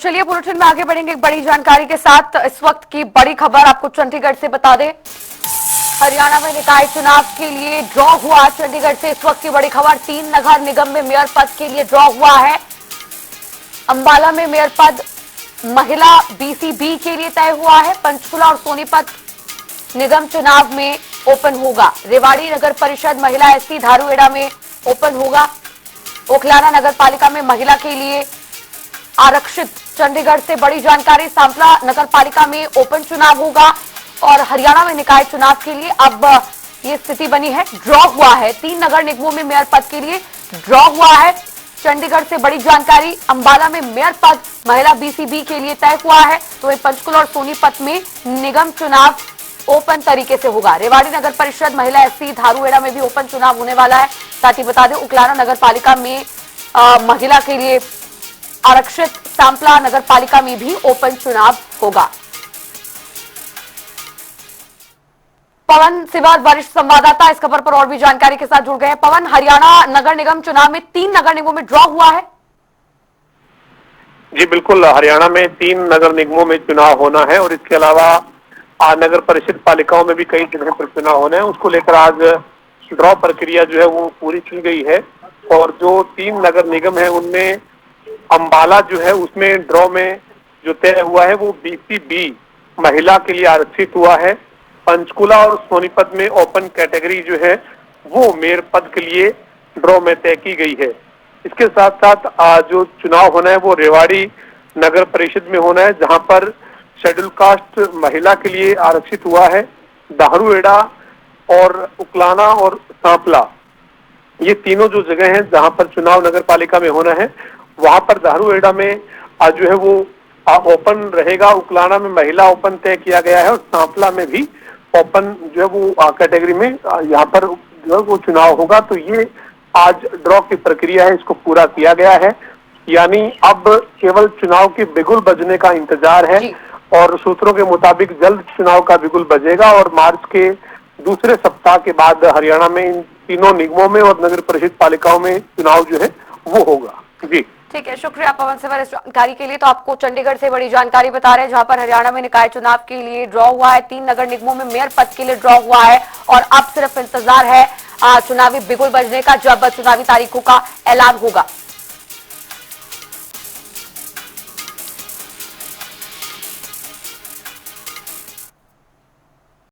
चलिए बुलेटिन में आगे बढ़ेंगे एक बड़ी जानकारी के साथ। इस वक्त की बड़ी खबर आपको चंडीगढ़ से बता दें। हरियाणा में निकाय चुनाव के लिए ड्रॉ हुआ। चंडीगढ़ से इस वक्त की बड़ी खबर, 3 नगर निगम में मेयर पद के लिए ड्रॉ हुआ है। अंबाला में मेयर पद महिला बीसीबी के लिए तय हुआ है। पंचकुला और सोनीपत निगम चुनाव में ओपन होगा। रेवाड़ी नगर परिषद महिला एससी धारूहेड़ा में ओपन होगा। ओखलाना नगर पालिका में महिला के लिए आरक्षित। चंडीगढ़ से बड़ी जानकारी, सांपला नगर पालिका में ओपन चुनाव होगा और हरियाणा में निकाय चुनाव के लिए अब ये स्थिति बनी है, ड्रॉ हुआ है। 3 नगर निगमों में मेयर पद के लिए ड्रॉ हुआ है। चंडीगढ़ से बड़ी जानकारी, अंबाला में मेयर पद महिला बीसीबी के लिए तय हुआ है, तो वहीं पंचकुला और सोनीपत में निगम चुनाव ओपन तरीके से होगा। रेवाड़ी नगर परिषद महिला एससी धारूहेड़ा में भी ओपन चुनाव होने वाला है। साथ ही बता दें, उकलाना नगर पालिका में महिला के लिए आरक्षित। सांपला नगर पालिका में भी ओपन चुनाव होगा। पवन सिवाल वरिष्ठ संवाददाता इस खबर पर और भी जानकारी के साथ जुड़ गए हैं। पवन, हरियाणा नगर निगम चुनाव में 3 नगर निगमों में ड्रॉ हुआ है। जी बिल्कुल, हरियाणा में 3 नगर निगमों में चुनाव होना है और इसके अलावा नगर परिषद पालिकाओं में भी कई जगह पर चुनाव होने हैं। उसको लेकर आज ड्रॉ प्रक्रिया जो है वो पूरी की गई है और जो 3 नगर निगम है उनमें अंबाला जो है उसमें ड्रॉ में जो तय हुआ है वो बीसीबी महिला के लिए आरक्षित हुआ है। पंचकुला और सोनीपत में ओपन कैटेगरी जो है वो मेयर पद के लिए ड्रॉ में तय की गई है। इसके साथ साथ जो चुनाव होना है वो रेवाड़ी नगर परिषद में होना है, जहां पर शेड्यूल कास्ट महिला के लिए आरक्षित हुआ है। धारूहेड़ा और उकलाना और सांपला, ये तीनों जो जगह हैं जहां पर चुनाव नगर पालिका में होना है, वहां पर धारूहेड़ा में जो है वो ओपन रहेगा। उकलाना में महिला ओपन तय किया गया है और सांपला में भी ओपन जो है वो कैटेगरी में यहाँ पर जो है वो चुनाव होगा। तो ये आज ड्रॉ की प्रक्रिया है, इसको पूरा किया गया है। यानी अब केवल चुनाव के बिगुल बजने का इंतजार है और सूत्रों के मुताबिक जल्द चुनाव का बिगुल बजेगा और मार्च के दूसरे सप्ताह के बाद हरियाणा में इन तीनों निगमों में और नगर परिषद पालिकाओं में चुनाव जो है वो होगा। जी ठीक है, शुक्रिया पवन सिवाल इस जानकारी के लिए। तो आपको चंडीगढ़ से बड़ी जानकारी बता रहे हैं, जहां पर हरियाणा में निकाय चुनाव के लिए ड्रॉ हुआ है। 3 नगर निगमों में मेयर पद के लिए ड्रॉ हुआ है और अब सिर्फ इंतजार है चुनावी बिगुल बजने का, जब चुनावी तारीखों का ऐलान होगा।